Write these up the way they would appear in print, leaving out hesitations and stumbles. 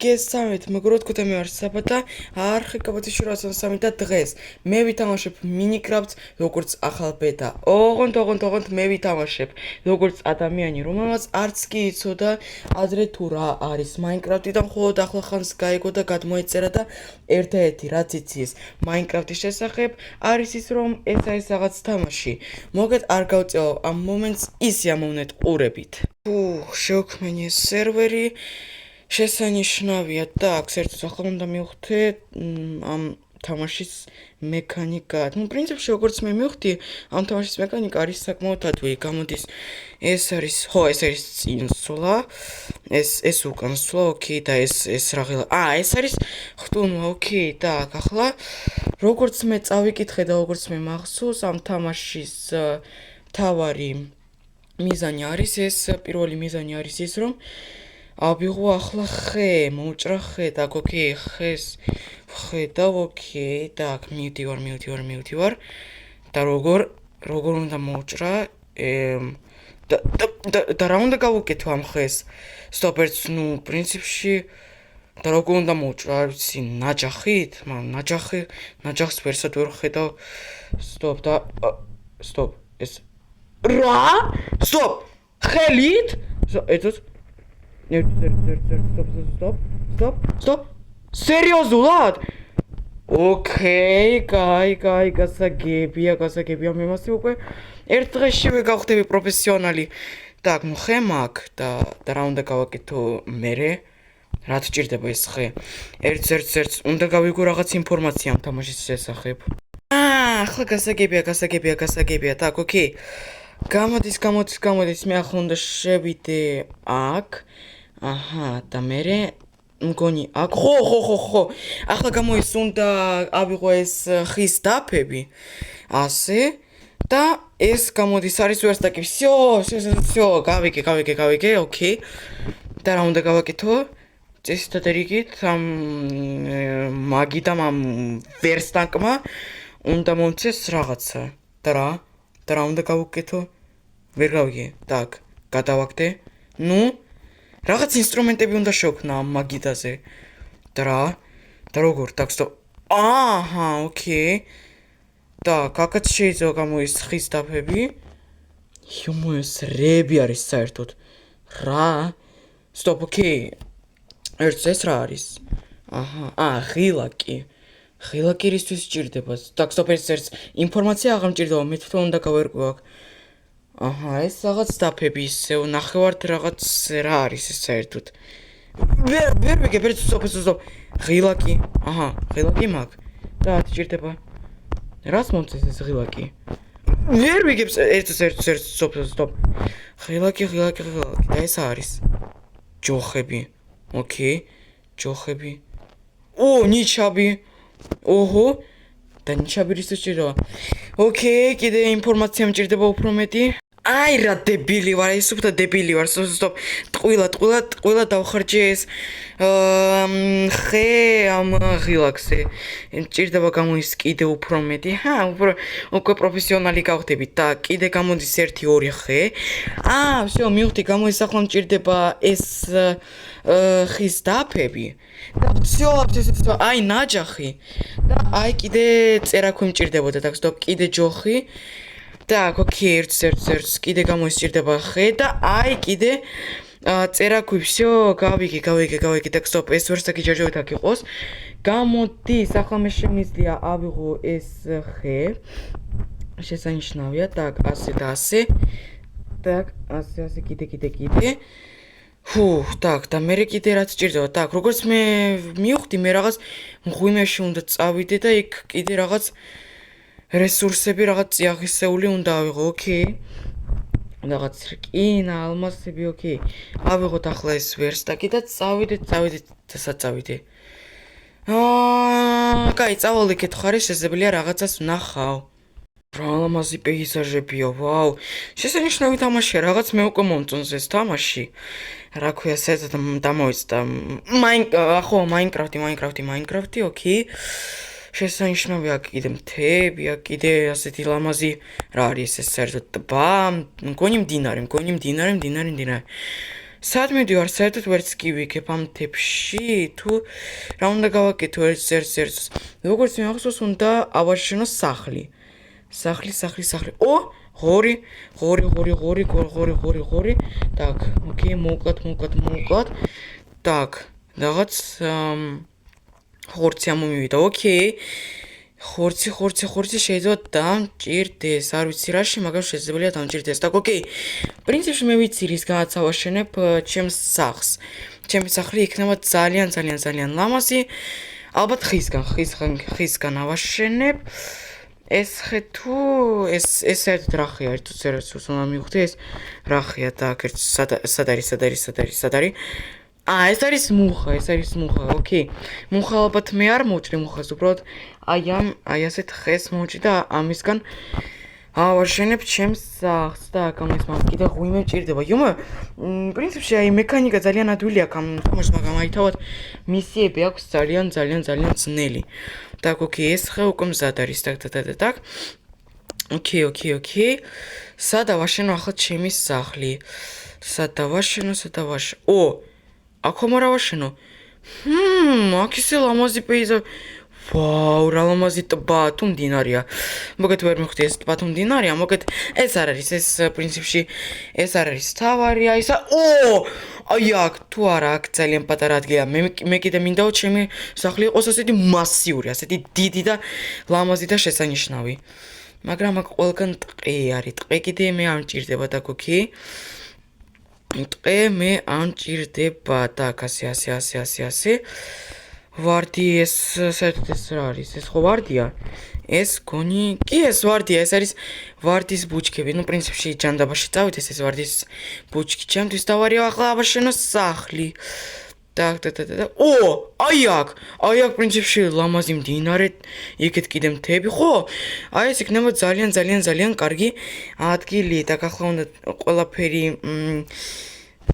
გესწამეთ, მეგობრებო, თქვენ მე ვარ საბადა, არხი კაბათიში 303 და დღეს მე ვითამაშებ მინიკრაფტს როგორც ახალ ბეტა. ოღონდ მე ვითამაშებ როგორც ადამიანი, რომელმაც არც კი იცოდა ადრე თუ რა არის მაინკრაფტიდან, მხოლოდ ახლა ხანს გაიგო და გადმოეწერა და ერთადერთი რაც იცის მაინკრაფტის შესახებ არის ის, რომ ეს არის რაღაც თამაში. მოგეთ არ გავწევ ამ მომენტს ისი ამოვნეთ ყურებით. შევქმნი სერვერი შესანიშნავია და აქ საერთოდ ახლა უნდა მივხვდე ამ თამაშის მექანიკა. პრინციპში როგორც მე მივხვდი, ამ თამაშის მექანიკა არის საკმაოდ ადვილი. გამოდის ეს არის წინსვლა, ეს უკან სვლა, ოკეი და ეს რაღაცა. ეს არის ხტუნვა, ოკეი და ახლა როგორც მე წავიკითხე და როგორც მე მახსოვს, ამ თამაშის თავარი მიზანი არის ეს, პირველი მიზანი არის ის, რომ ავიღო ახლა ხე, მოუჭრა ხე და ოკეი, ხეს ვხედავ, ოკეი და აქ მივდივარ და როგორ უნდა მოუჭრა და რა უნდა გავუკეთო ამ ხეს? სტოპ ერთს, პრინციპში და როგორ უნდა მოუჭრა, არ ვიცი, ნაჯახით? ნაჯახს ვერსად ვერ ხედავ. სტოპ, ეს რა? სტოპ! ხელით? ერთად სტოპ. სერიოზულად? ოკეი, კაი, გასაგებია, მე მასე უკვე ერთ დღეშივე გავხდები პროფესიონალი. და ხე მაქვს და რა უნდა გავაკეთო მერე? რა თჭირდება ეს ხე? ერთს უნდა გავიგო რაღაც ინფორმაცია ამ თამაშის შესახებ. ახლა გასაგებია, так, ოკეი. გამოდის, მე ახლა უნდა შევიდე აქ. და მერე მგონი აქ. ხო. ახლა გამოდის, უნდა ავიღო ეს ხის დაფები. ასე და ეს გამოდის არის ვერსტაკი. всё, გავიგე, ოკეი. და რა უნდა გავაკეთო? წესითა რიგით ამ მაგიდამ ამ ვერსტაკმა უნდა მომცეს რაღაცა. და რა უნდა გავუკეთო? ვერ გავიგე. так, გადავაგდე. რაღაც ინსტრუმენტები უნდა შევქმნა ამ მაგიდაზე. და როგორ? так, стоп. ოკეი. და კაკაც შეიძლება გამოის ხის დაფები. ეს რეები არის საერთოდ. რა? სტოპ, ოკეი. ეს რა არის? ღილაკი. ღილაკი რისთვის სჭირდება? так, стоп, ეს ინფორმაცია აღარ მჭირდება, მე თვითონ უნდა გავერკვევ აქ. ეს რაღაც დაფები ისე ნახევართ რაღაც რა არის ეს საერთოდ? ვერ ვიგებ, სტოპ. ღილაკი. ღილაკი მაქვს. და რა სჭირდება? რას მომწეს ეს ღილაკი? ვერ ვიგებ, სტოპ. ღილაკი და ეს არის ჯოხები. ოკეი, ჯოხები. ნიჩაბი. ოჰო. და ნიჩაბი რისთვის სჭირდება? ოკეი, კიდე ინფორმაცია მჭირდება უფრო მეტი. რა დებილი ვარ, ეს უფრო დებილი ვარ. სტოპ. ტყუილა დავხარჯე ეს ხე ამ ღილაკზე. მჭირდება გამოის კიდე უფრო მეტი. უკვე პროფესიონალი გავხდები და კიდე გამოდის 1-2 ხე. всё, მივხვდი, გამოის ახლა მჭირდება ეს ხის დაფები. და всё, ნაჯახი. და კიდე წერაქვი მჭირდებოდა, так, стоп, კიდე ჯოხი. так, ოკეი, ერთს კიდე გამოსჭირდება ხე და კიდე წერაქვი. всё, გავიგე, так, стоп, ეს ვერსტაკი ჯერჯერობით აქ იყოს. გამოდის, ახლა მე შემიძლია ავიღო ეს ხე. შესანიშნავია, так, ასე და ასე. так, ასე კიდე. так, და მე კიდე რაც სჭირდება? так, როგორც მე მივხვდი, მე რაღაც მღვიმეში უნდა წავიდე და იქ კიდე რაღაც რესურსები, რაღაც წიაღისეული უნდა ავიღო, ოკეი. რაღაც რკინა, ალმასები, ოკეი. ავიღოთ ახლა ეს ვერსტაკი და წავიდეთ და საწავიდე. კაი, წავალიქეთ ხარ, შესაძლებელია რაღაცას ვნახავ. რა ლამაზი პეიზაჟებია, ვაუ. შესანიშნავი თამაშია, რაღაც მე უკვე მომწონს ეს თამაში. რა ქვია, საერთოდ დამოვიწყდა. მაინკრაფტი, ოკეი. შესანიშნავია, კიდე მთები, კიდე ასეთი ლამაზი რა არის ეს საერთოდ? ტბა, მგონი მდინარე. სად მიდივარ, საერთოდ ვერც კი ვიქებ ამ თებში, თუ რა უნდა გავაკეთო ერთ-ერთს. როგორც მახსოვს, უნდა ავაშენოს სახლი. სახლი. ო, ღორი. Так, окей, მოუკლათ. Так, რაღაც ხორცი ამომივიდა. окей. ხორცი შეიძლება დამჭირდეს. არ ვიცი რაში, მაგრამ შესაძლებელია დამჭირდეს. Так, окей. პრინციპში მე ვიცი რის განაც ავაშენებ ჩემს სახლს. ჩემი სახლი იქნება ძალიან ლამაზი. ალბათ ხისგან ავაშენებ. ეს ხე თუ ეს საერთოდ რა ხია, ერთ წერს უნდა მივხვდი ეს რა ხია. Так, სად არის? ეს არის მუხა, окей. მუხა ალბათ მე არ მოვჭრი მუხას, უბრალოდ აი ასეთ ხეს მოვჭრი და ამისგან ავაშენებ ჩემს სახლს. Так, ამის მაგ კიდე ღვიმე მჭირდება. იომა, პრინციპში აი მექანიკა ძალიან ადვილი აქვს ამ ხომას, მაგრამ აი თავად მისიები აქვს ძალიან ძნელი. Так, окей, ეს ხე უკვე მზად არის. Так. окей. სად ავაშენო ახლა ჩემი სახლი? სად დავაშენო? ო, აქ ხომ არ ავაშენო? აქ ისე ლამაზი პეიზაჟი. ვაუ, რა ლამაზი ტბა თუ მდინარეა. მოგეთ ვერ მივხვდი ეს ტბა თუ მდინარეა, მოგეთ ეს არ არის, ეს პრინციპში ეს არ არის თავარია ისა. ო, აი აქ თუ არა, აქ ძალიან პატარა ადგილია. მე კიდე მინდაო ჩემი სახლი იყოს ასეთი მასიური, ასეთი დიდი და ლამაზი და შესანიშნავი. მაგრამ აქ ყველგან ტყე არის. ტყე კიდე მე არ მჭირდება. Так, окей. ტყე მე არ მჭირდება. Так, ასე. ვარდი ეს საერთოდ ეს რა არის? ეს ხო ვარდია? ეს გონი კი ეს ვარდია, ეს არის ვარდის ბუჩქები. ნუ პრინციპში ჯანდაბაში წავით, ეს ვარდის ბუჩქი. ჩემთვის დავარიო ახლა ავაშენოს სახლი. Так. ო, აი აქ პრინციპში ლამაზი მდინარე, იქეთ კიდე მთები, ხო? აი ეს იქნება ძალიან კარგი ადგილი. Так, ახლა უნდა ყველაფერი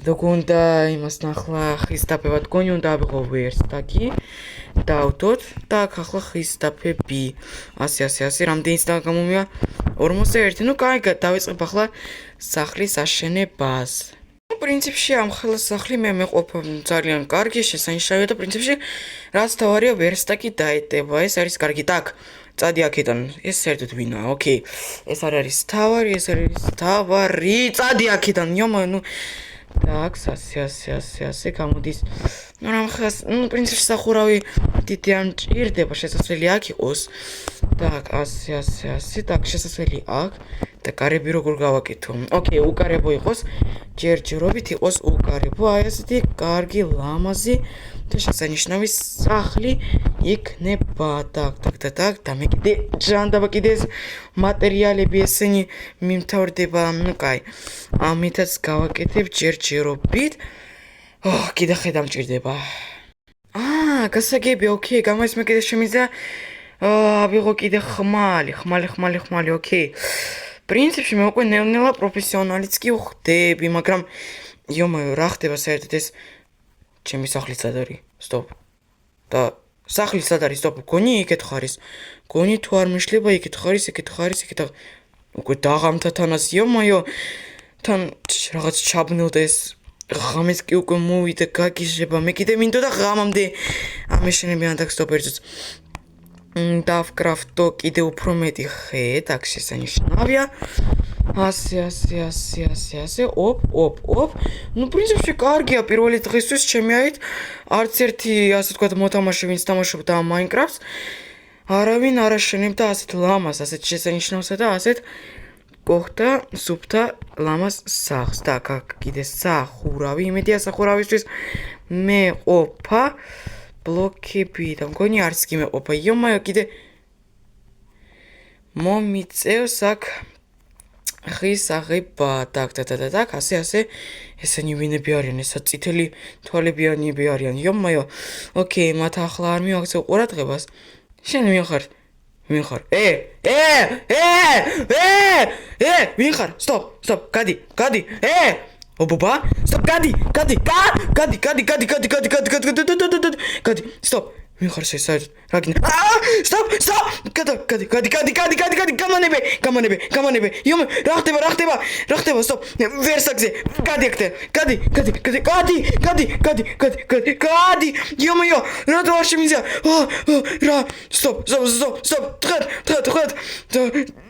დაგონდა იმას ნახლა ხის დაფება თქვენი უნდა ავიღო ვერს ტაკი დავდოთ და ახლა ხის დაფები ასე რამდენიც და გამომია 41 ნუ კაი დავიწყებ ახლა სახლის აშენებას პრინციპში ამ ხელა სახლი მე მეყოფ ძალიან კარგი შესანიშნავია და პრინციპში რაც თავარია ვერსტაკი დაეტება ეს არის კარგი так წადი აქედან ეს საერთოდ ვინა ოკეი ეს არ არის თავარი ეს არის თავარი წადი აქედან იომა ნუ так, ასე გამოდის. ნუ რამ ხას, ნუ პრინციპში სახურავი დიდი არ მჭირდება, შესაძლებელი აქ იყოს. так, ასე, так, შესაძლებელი აქ და კარები როგორ გავაკეთო? ოკეი, უკარებო იყოს, ჯერჯერობით იყოს უკარებო, აი ასეთი კარგი ლამაზი და შესანიშნავი სახლი იქნება. так, და მე კიდე ჯანდაბა კიდე ეს მატერიალები ესენი მიმთავრდება, ნუ კაი. ამითაც გავაკეთებ ჯერჯერობით. კიდე ხედა მჭირდება. გასაგები, ოკეი, გამას მე კიდე შემიძლია ავიღო კიდე ხმალი, ოკეი. პრინციპში მე უკვე ნელ-ნელა პროფესიონალიც კი ვხდები, მაგრამ იომაო, რა ხდება საერთოდ ეს ჩემი სახლი სად არის? სტოპ. და სახლი სად არის? სტოპ. გონი იქეთ ხარის. გონი თუ არ მიშლება იქეთ ხარის, უკვე დაღამთა თანას იომაო. თან რაღაც ჩაბნელდა ეს ღამეს კი უკვე მოვიდა გაგიჟება მე კიდე მინდოდა ღამამდე ამეშენებიან და სტოპ ერთს დავკრაფტო კიდე უფრო მეტი ხე так შესანიშნავია ასე ოპ ნუ პრინციპში კარგია პირველი დღისთვის ჩემი ait არც ერთი ასე თქვა მოთამაშე ვინც თამაშობდა Minecraft-ს არავინ არ აშენებდა ასეთ ლამას ასეთ შესანიშნავსა და ასეთ გოხდა სუფთა ლამას სახლს და აქ კიდე სახურავი იმედია სახურავისთვის მე ყოფა ბლოკები და მგონი არც კი მეყოფა იომაო კიდე მომიწევს აქ ხის აღება так ასე ესენი ვინები არიან ესა წითელი თვალებიანები არიან იომაო ოკეი მათ ახლა არ მივაქცევ ყურადღებას შენ ვინ ხარ ვინ ხარ? ვინ ხარ? Stop, გადი. ობობა, stop, გადი. Stop. ვიხარს ეს საერთოდ რა გინდა სტოპ გადი გამანები იომე რა ხდება სტოპ ვერსაგზე გადი იომე რა თუ არ შემიძლია რა სტოპ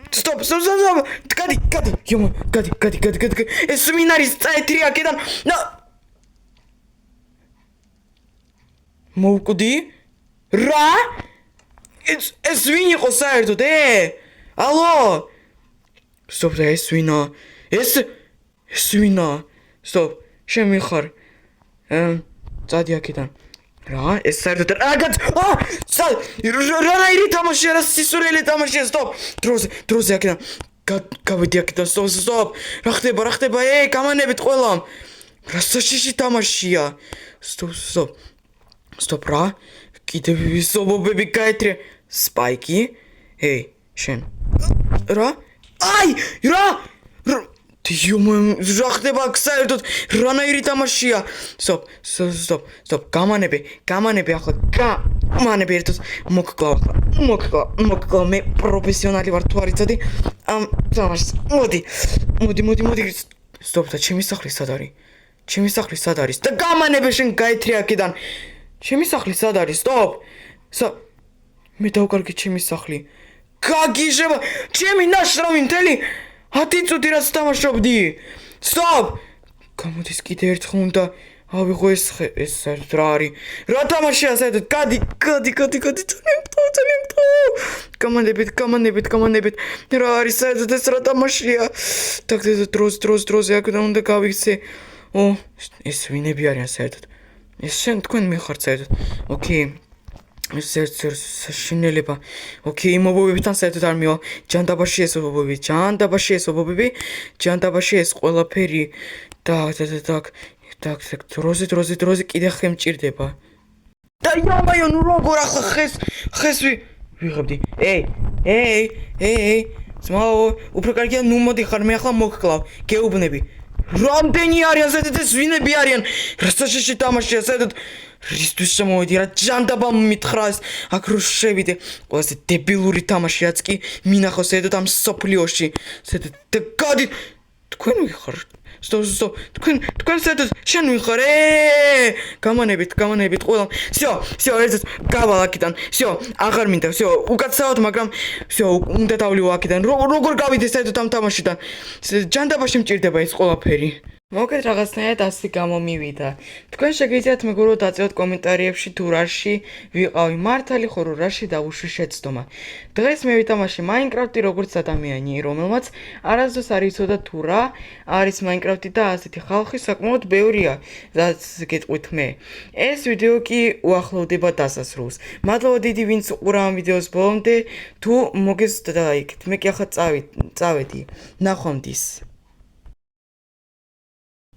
Stop, გადი იომე გადი ეს ვინ არის წაეთრი აქედან მოვკვდი რა ეს ვინ იყო საერთოდ ალო Stop და ეს ვინა ეს ვინა Stop შენ ვიხარ წადი აქედან რა ეს საერთოდ რაღაც რანაირი თამაშია რა სისურელი თამაშია Stop დროზე აქედან გავედი აქედან Stop რა ხდება გამანებით ყველამ რა საშიში თამაშია Stop რა კიდევ ვისობობები გაეთრე სპაიკი შენ რა რა რა ხდება საერთოდ რანაირი თამაშია Stop გამანები ახლა გამანები ერთად მოკლა მე პროფესიონალი ვარ თუ არ იცოდი ამ თამაშს მოდი Stop და ჩემი სახლი სად არის და გამანები შენ გაეთრე აქედან ჩემი სახლი სად არის Stop მე დავკარგი ჩემი სახლი გაგიჟება ჩემი ნაშრომი მთელი 10 წუთი რაც თამაშობდი Stop გამოდის კიდე ერთხელ უნდა ავიღო ეს საერთოდ რა არის რა თამაშია საერთოდ გადი გამანებით რა არის საერთოდ ეს რა თამაშია დროზე აქედან უნდა გავიქცე ეს ვინები არიან საერთოდ ეს შენ თქვენ მიხართ საერთოდ ოკეი ეს საშინელება ოკეი მობობებთან საერთოდ არ მივა ჯანდაბაში ეს ყველაფერი და დროზე კიდე ხე მჭირდება და იომაიო ნუ როგორ ახლა ხეს ვიღებდი ძმაო უფრო კარგია ნუ მოდი ხარ მე ახლა მოგკლავ გეუბნები რამდენი არიან საერთოდ ეს ვინები არიან რა საშიში თამაშია საერთოდ რისთვის შემოვედი რა ჯანდაბა მითხრას აქ რო შევიდე ყველაზე დებილური თამაში რაც კი მინახავს საერთოდ ამ სოფლიოში საერთოდ გადი თქვენ ვიხარ Stop თქვენ საერთოდ შენ ვიხარ გამანებით ყველამ всё ერთად გავალ აქედან всё აღარ მინდა всё უკაცრავად მაგრამ всё უნდა დავლივო აქედან როგორ გავიდე საერთოდ ამ თამაშიდან ჯანდაბაში მჭირდება ეს ყველაფერი მოგეთ რაღაცნაირად ასე გამომივიდა თქვენ შეგიძლიათ მეგობრებო დაწევთ კომენტარებში თუ რაში ვიყავი მართალი ხო რომ რაში დავუშვი შეცდომა დღეს მე ვითამაშე Minecraft-ი როგორც ადამიანი რომელმაც არასდროს არ იცოდა თუ რა არის Minecraft-ი და ასეთი ხალხი საკმაოდ ბევრია რაც გეტყვით მე ეს ვიდეო კი უახლოვდება დასასრულს მადლობა დიდი ვინც უყურა ამ ვიდეოს ბოლომდე თუ მოგესწრაფეთ მე კი ახლა წავედი ნახვამდის